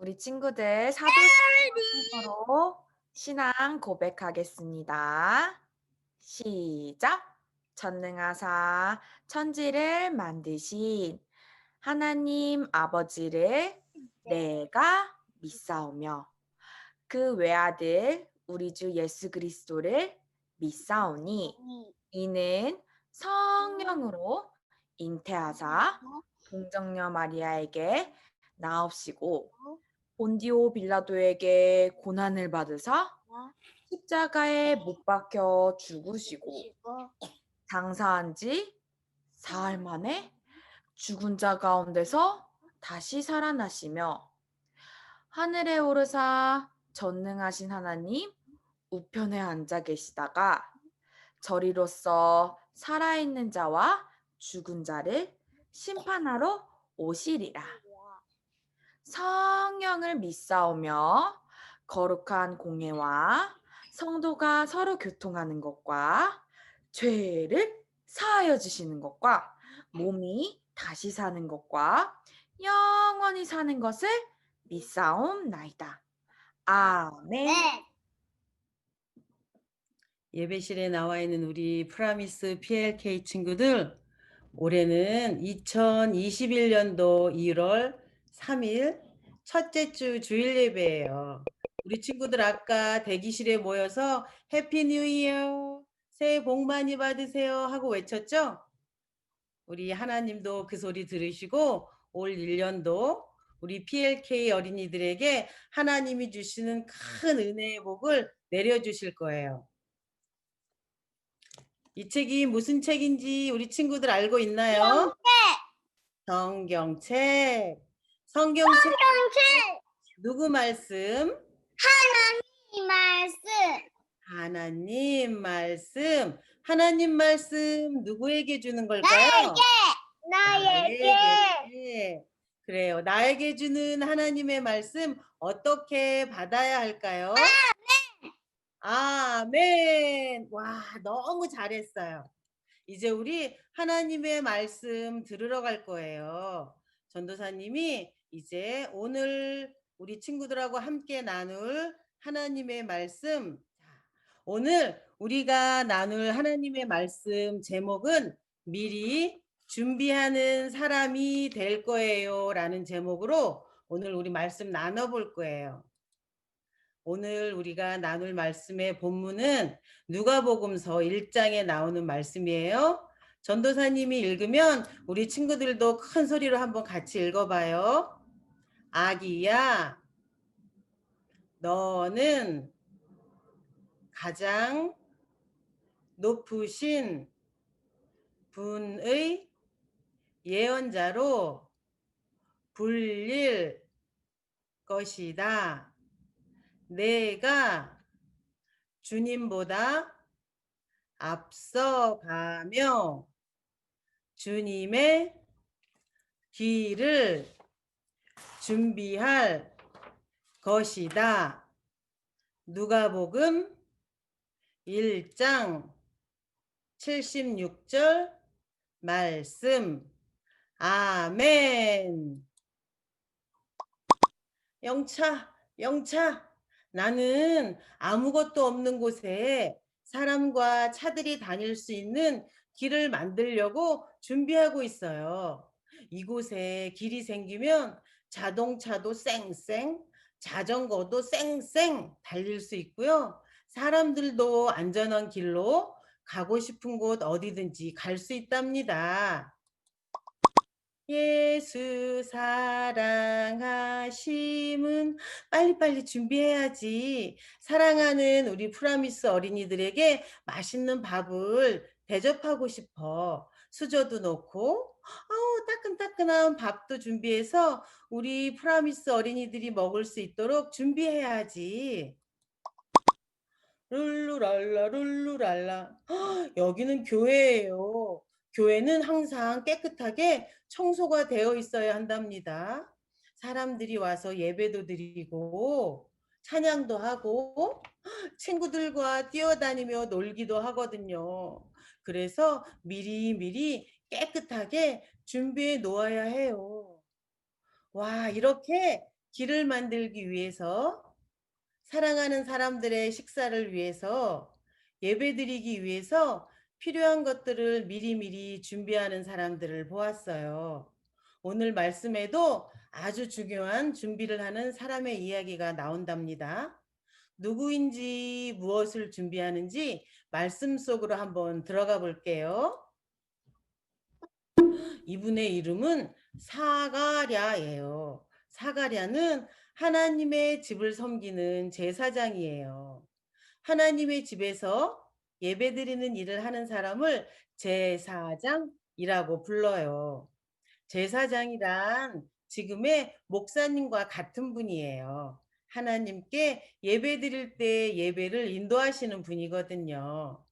우리 친구들 사도신경 순서로 신앙 고백하겠습니다. 시작! 전능하사 천지를 만드신 하나님 아버지를 내가 믿사오며 그 외아들 우리 주 예수 그리스도를 믿사오니 이는 성령으로 잉태하사 동정녀 마리아에게 나옵시고 본디오 빌라도에게 고난을 받으사 십자가에 못 박혀 죽으시고 장사한 지 사흘 만에 죽은 자 가운데서 다시 살아나시며 하늘에 오르사 전능하신 하나님 우편에 앉아 계시다가 저리로서 살아있는 자와 죽은 자를 심판하러 오시리라. 성령을 믿사오며 거룩한 공예와 성도가 서로 교통하는 것과 죄를 사하여 주시는 것과 몸이 다시 사는 것과 영원히 사는 것을 믿사옵나이다. 아멘. 예배실에 나와 있는 우리 프라미스 PLK 친구들, 올해는 2021년도 1월 3일 첫째 주 주일 예배예요. 우리 친구들 아까 대기실에 모여서 해피 뉴 이어, 새해 복 많이 받으세요 하고 외쳤죠? 우리 하나님도 그 소리 들으시고 올 1년도 우리 PLK 어린이들에게 하나님이 주시는 큰 은혜의 복을 내려주실 거예요. 이 책이 무슨 책인지 우리 친구들 알고 있나요? 성경책. 성경책 누구 말씀? 이 말씀 하나님 말씀. 하나님 말씀 누구에게 주는 걸까요? 나에게. 그래요. 나에게 주는 하나님의 말씀 어떻게 받아야 할까요? 아멘. 와, 너무 잘했어요. 이제 우리 하나님의 말씀 들으러 갈 거예요. 전도사님이 이제 오늘 우리 친구들하고 함께 나눌 하나님의 말씀. 오늘 우리가 나눌 하나님의 말씀 제목은 미리 준비하는 사람이 될 거예요 라는 제목으로 오늘 우리 말씀 나눠볼 거예요. 오늘 우리가 나눌 말씀의 본문은 누가복음서 1장에 나오는 말씀이에요. 전도사님이 읽으면 우리 친구들도 큰 소리로 한번 같이 읽어봐요. 아기야, 너는 가장 높으신 분의 예언자로 불릴 것이다. 내가 주님보다 앞서가며 주님의 길을 준비할 것이다. 누가복음 1장 76절 말씀. 아멘. 영차, 나는 아무것도 없는 곳에 사람과 차들이 다닐 수 있는 길을 만들려고 준비하고 있어요. 이곳에 길이 생기면 자동차도 쌩쌩, 자전거도 쌩쌩 달릴 수 있고요. 사람들도 안전한 길로 가고 싶은 곳 어디든지 갈 수 있답니다. 예수 사랑하심은 빨리빨리 준비해야지. 사랑하는 우리 프라미스 어린이들에게 맛있는 밥을 대접하고 싶어. 수저도 넣고 따끈따끈한 밥도 준비해서 우리 프라미스 어린이들이 먹을 수 있도록 준비해야지. 룰루랄라 룰루랄라. 여기는 교회예요. 교회는 항상 깨끗하게 청소가 되어 있어야 한답니다. 사람들이 와서 예배도 드리고 찬양도 하고 친구들과 뛰어다니며 놀기도 하거든요. 그래서 미리미리 깨끗하게 준비해 놓아야 해요. 와, 이렇게 길을 만들기 위해서, 사랑하는 사람들의 식사를 위해서, 예배드리기 위해서 필요한 것들을 미리미리 준비하는 사람들을 보았어요. 오늘 말씀에도 아주 중요한 준비를 하는 사람의 이야기가 나온답니다. 누구인지 무엇을 준비하는지 말씀 속으로 한번 들어가 볼게요. 이분의 이름은 사가랴예요. 사가랴는 하나님의 집을 섬기는 제사장이에요. 하나님의 집에서 예배드리는 일을 하는 사람을 제사장이라고 불러요. 제사장이란 지금의 목사님과 같은 분이에요. 하나님께 예배드릴 때 예배를 인도하시는 분이거든요.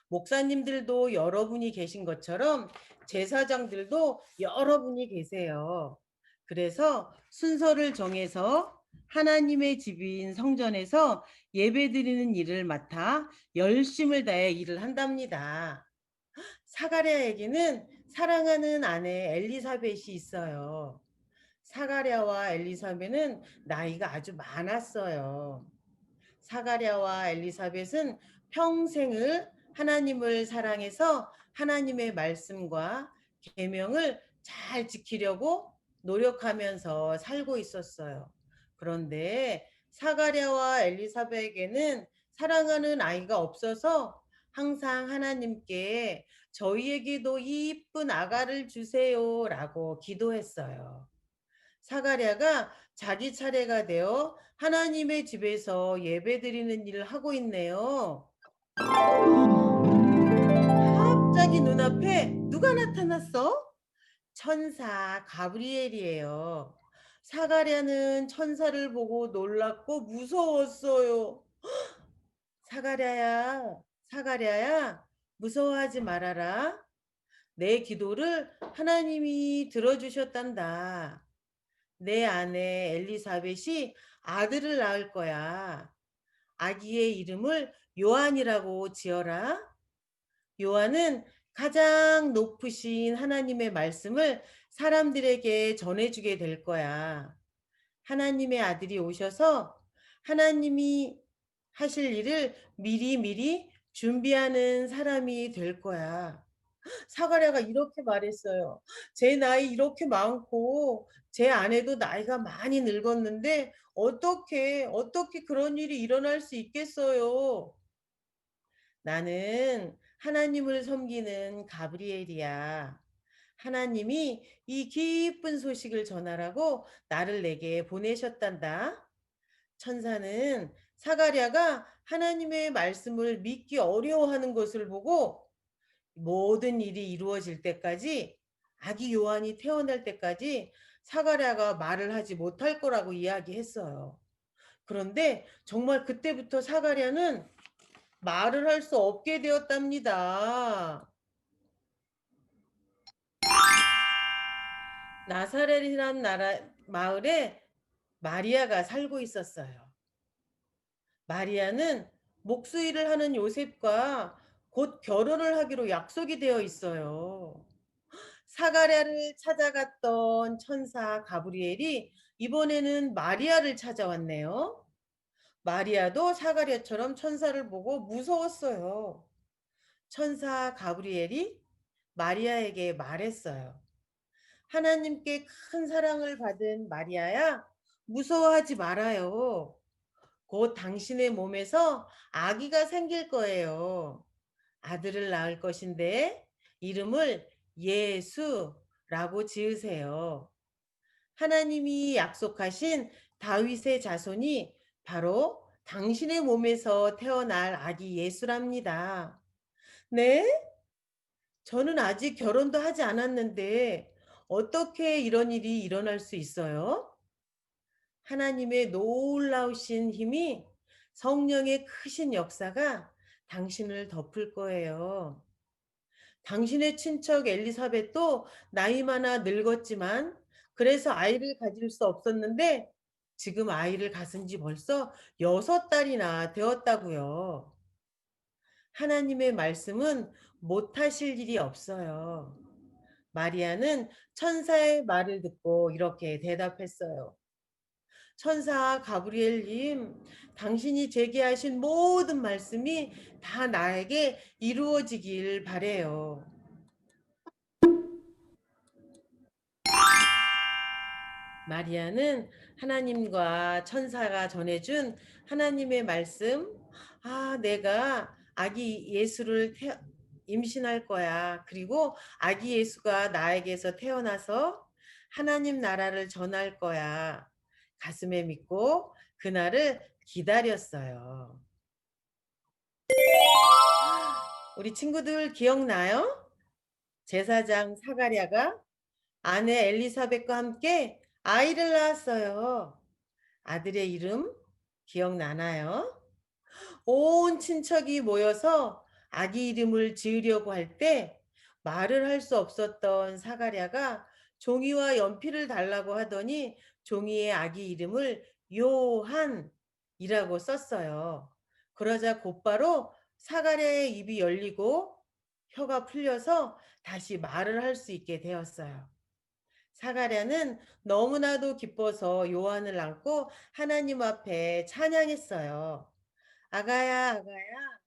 목사님들도 여러분이 계신 것처럼 제사장들도 여러분이 계세요. 그래서 순서를 정해서 하나님의 집인 성전에서 예배드리는 일을 맡아 열심을 다해 일을 한답니다. 사가랴에게는 사랑하는 아내 엘리사벳이 있어요. 사가랴와 엘리사벳은 나이가 아주 많았어요. 사가랴와 엘리사벳은 평생을 하나님을 사랑해서 하나님의 말씀과 계명을 잘 지키려고 노력하면서 살고 있었어요. 그런데 사가랴와 엘리사벳에게는 사랑하는 아이가 없어서 항상 하나님께 저희에게도 이쁜 아가를 주세요라고 기도했어요. 사가랴가 자기 차례가 되어 하나님의 집에서 예배드리는 일을 하고 있네요. 갑자기 눈앞에 누가 나타났어? 천사 가브리엘이에요. 사가랴는 천사를 보고 놀랐고 무서웠어요. 사가랴야, 사가랴야, 무서워하지 말아라. 내 기도를 하나님이 들어주셨단다. 내 아내 엘리사벳이 아들을 낳을 거야. 아기의 이름을 요한이라고 지어라. 요한은 가장 높으신 하나님의 말씀을 사람들에게 전해주게 될 거야. 하나님의 아들이 오셔서 하나님이 하실 일을 미리미리 준비하는 사람이 될 거야. 사가랴가 이렇게 말했어요. 제 나이 이렇게 많고 제 아내도 나이가 많이 늙었는데 어떻게 그런 일이 일어날 수 있겠어요? 나는 하나님을 섬기는 가브리엘이야. 하나님이 이 기쁜 소식을 전하라고 나를 내게 보내셨단다. 천사는 사가랴가 하나님의 말씀을 믿기 어려워하는 것을 보고 모든 일이 이루어질 때까지, 아기 요한이 태어날 때까지 사가랴가 말을 하지 못할 거라고 이야기했어요. 그런데 정말 그때부터 사가랴는 말을 할 수 없게 되었답니다. 나사렛이란 마을에 마리아가 살고 있었어요. 마리아는 목수일을 하는 요셉과 곧 결혼을 하기로 약속이 되어 있어요. 사가랴를 찾아갔던 천사 가브리엘이 이번에는 마리아를 찾아왔네요. 마리아도 사가랴처럼 천사를 보고 무서웠어요. 천사 가브리엘이 마리아에게 말했어요. 하나님께 큰 사랑을 받은 마리아야, 무서워하지 말아요. 곧 당신의 몸에서 아기가 생길 거예요. 아들을 낳을 것인데 이름을 예수라고 지으세요. 하나님이 약속하신 다윗의 자손이 바로 당신의 몸에서 태어날 아기 예수랍니다. 네? 저는 아직 결혼도 하지 않았는데 어떻게 이런 일이 일어날 수 있어요? 하나님의 놀라우신 힘이, 성령의 크신 역사가 당신을 덮을 거예요. 당신의 친척 엘리사벳도 나이 많아 늙었지만 그래서 아이를 가질 수 없었는데 지금 아이를 가진 지 벌써 6달이나 되었다고요. 하나님의 말씀은 못하실 일이 없어요. 마리아는 천사의 말을 듣고 이렇게 대답했어요. 천사 가브리엘님, 당신이 제기하신 모든 말씀이 다 나에게 이루어지길 바래요. 마리아는 하나님과 천사가 전해준 하나님의 말씀, 내가 아기 예수를 임신할 거야. 그리고 아기 예수가 나에게서 태어나서 하나님 나라를 전할 거야. 가슴에 믿고 그날을 기다렸어요. 우리 친구들 기억나요? 제사장 사가랴가 아내 엘리사벳과 함께 아이를 낳았어요. 아들의 이름 기억나나요? 온 친척이 모여서 아기 이름을 지으려고 할 때 말을 할 수 없었던 사가랴가 종이와 연필을 달라고 하더니 종이에 아기 이름을 요한이라고 썼어요. 그러자 곧바로 사가랴의 입이 열리고 혀가 풀려서 다시 말을 할 수 있게 되었어요. 사가랴는 너무나도 기뻐서 요한을 안고 하나님 앞에 찬양했어요. 아가야, 아가야,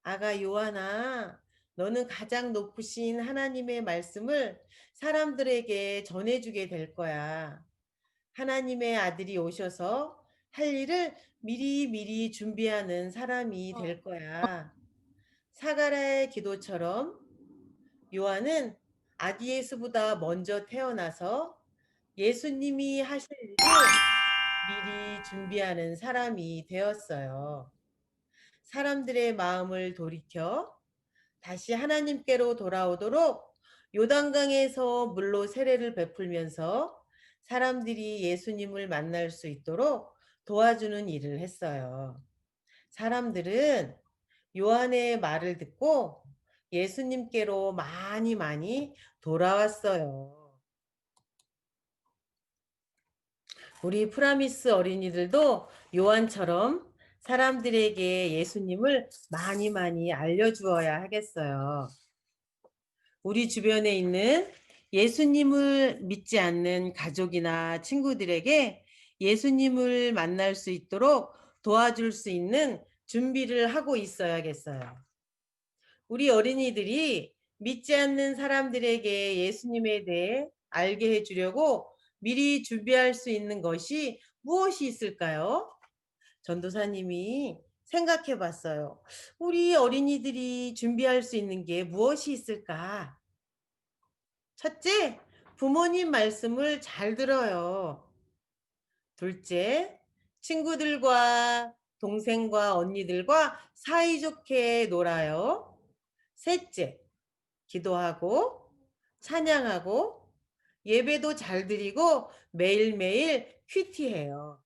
아가 요한아, 너는 가장 높으신 하나님의 말씀을 사람들에게 전해주게 될 거야. 하나님의 아들이 오셔서 할 일을 미리미리 준비하는 사람이 될 거야. 사가랴의 기도처럼 요한은 아기 예수보다 먼저 태어나서 예수님이 하실 일을 미리 준비하는 사람이 되었어요. 사람들의 마음을 돌이켜 다시 하나님께로 돌아오도록 요단강에서 물로 세례를 베풀면서 사람들이 예수님을 만날 수 있도록 도와주는 일을 했어요. 사람들은 요한의 말을 듣고 예수님께로 많이 돌아왔어요. 우리 프라미스 어린이들도 요한처럼 사람들에게 예수님을 많이 알려주어야 하겠어요. 우리 주변에 있는 예수님을 믿지 않는 가족이나 친구들에게 예수님을 만날 수 있도록 도와줄 수 있는 준비를 하고 있어야겠어요. 우리 어린이들이 믿지 않는 사람들에게 예수님에 대해 알게 해주려고 미리 준비할 수 있는 것이 무엇이 있을까요? 전도사님이 생각해 봤어요. 우리 어린이들이 준비할 수 있는 게 무엇이 있을까? 첫째, 부모님 말씀을 잘 들어요. 둘째, 친구들과 동생과 언니들과 사이좋게 놀아요. 셋째, 기도하고 찬양하고 예배도 잘 드리고 매일매일 큐티해요.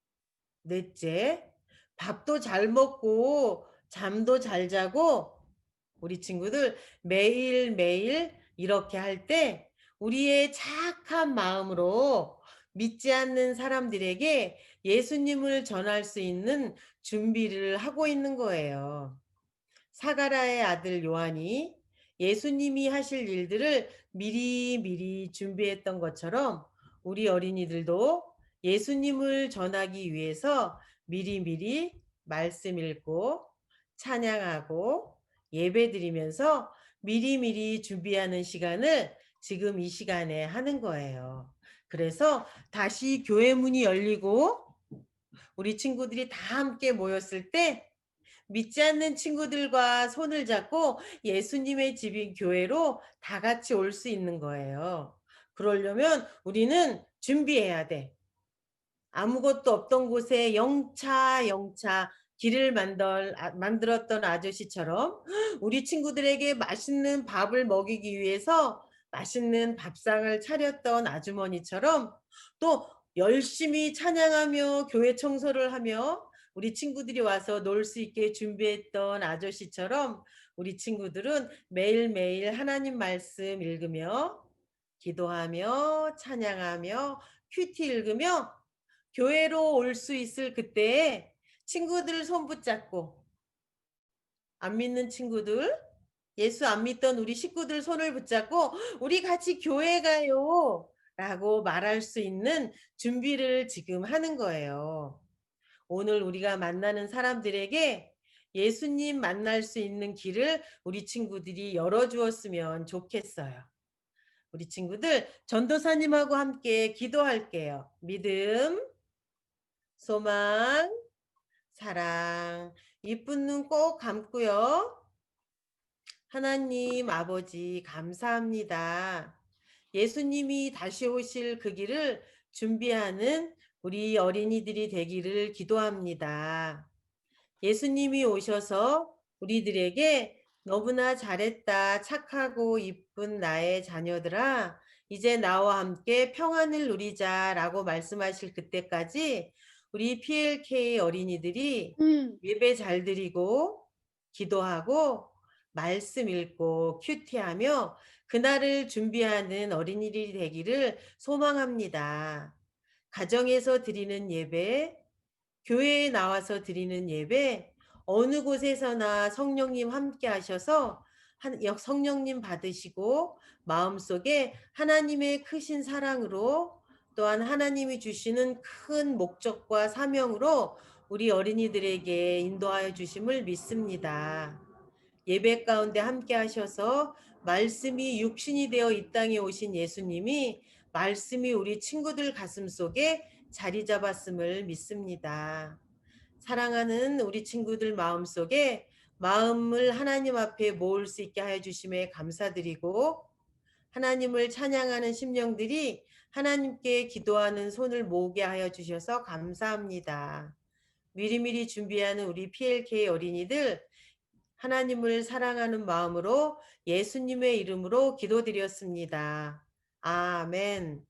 넷째, 밥도 잘 먹고 잠도 잘 자고 우리 친구들 매일매일 이렇게 할 때 우리의 착한 마음으로 믿지 않는 사람들에게 예수님을 전할 수 있는 준비를 하고 있는 거예요. 사가랴의 아들 요한이 예수님이 하실 일들을 미리 준비했던 것처럼 우리 어린이들도 예수님을 전하기 위해서 미리 말씀 읽고 찬양하고 예배 드리면서 미리 준비하는 시간을 지금 이 시간에 하는 거예요. 그래서 다시 교회 문이 열리고 우리 친구들이 다 함께 모였을 때 믿지 않는 친구들과 손을 잡고 예수님의 집인 교회로 다 같이 올 수 있는 거예요. 그러려면 우리는 준비해야 돼. 아무것도 없던 곳에 영차 길을 만들었던 아저씨처럼 우리 친구들에게 맛있는 밥을 먹이기 위해서 맛있는 밥상을 차렸던 아주머니처럼 또 열심히 찬양하며 교회 청소를 하며 우리 친구들이 와서 놀 수 있게 준비했던 아저씨처럼 우리 친구들은 매일매일 하나님 말씀 읽으며 기도하며 찬양하며 큐티 읽으며 교회로 올 수 있을 그때에 친구들 손 붙잡고 안 믿는 친구들 예수 안 믿던 우리 식구들 손을 붙잡고 우리 같이 교회 가요. 라고 말할 수 있는 준비를 지금 하는 거예요. 오늘 우리가 만나는 사람들에게 예수님 만날 수 있는 길을 우리 친구들이 열어주었으면 좋겠어요. 우리 친구들 전도사님하고 함께 기도할게요. 믿음, 소망, 사랑, 이쁜 눈 꼭 감고요. 하나님 아버지 감사합니다. 예수님이 다시 오실 그 길을 준비하는 우리 어린이들이 되기를 기도합니다. 예수님이 오셔서 우리들에게 너무나 잘했다, 착하고 이쁜 나의 자녀들아, 이제 나와 함께 평안을 누리자라고 말씀하실 그때까지 우리 PLK 어린이들이 예배 잘 드리고 기도하고 말씀 읽고 큐티하며 그날을 준비하는 어린이들이 되기를 소망합니다. 가정에서 드리는 예배, 교회에 나와서 드리는 예배, 어느 곳에서나 성령님 함께 하셔서 성령님 받으시고 마음속에 하나님의 크신 사랑으로 또한 하나님이 주시는 큰 목적과 사명으로 우리 어린이들에게 인도하여 주심을 믿습니다. 예배 가운데 함께 하셔서 말씀이 육신이 되어 이 땅에 오신 예수님이 말씀이 우리 친구들 가슴 속에 자리 잡았음을 믿습니다. 사랑하는 우리 친구들 마음속에 마음을 하나님 앞에 모을 수 있게 하여 주심에 감사드리고 하나님을 찬양하는 심령들이 하나님께 기도하는 손을 모으게 하여 주셔서 감사합니다. 미리미리 준비하는 우리 PLK 어린이들 하나님을 사랑하는 마음으로 예수님의 이름으로 기도드렸습니다. 아멘.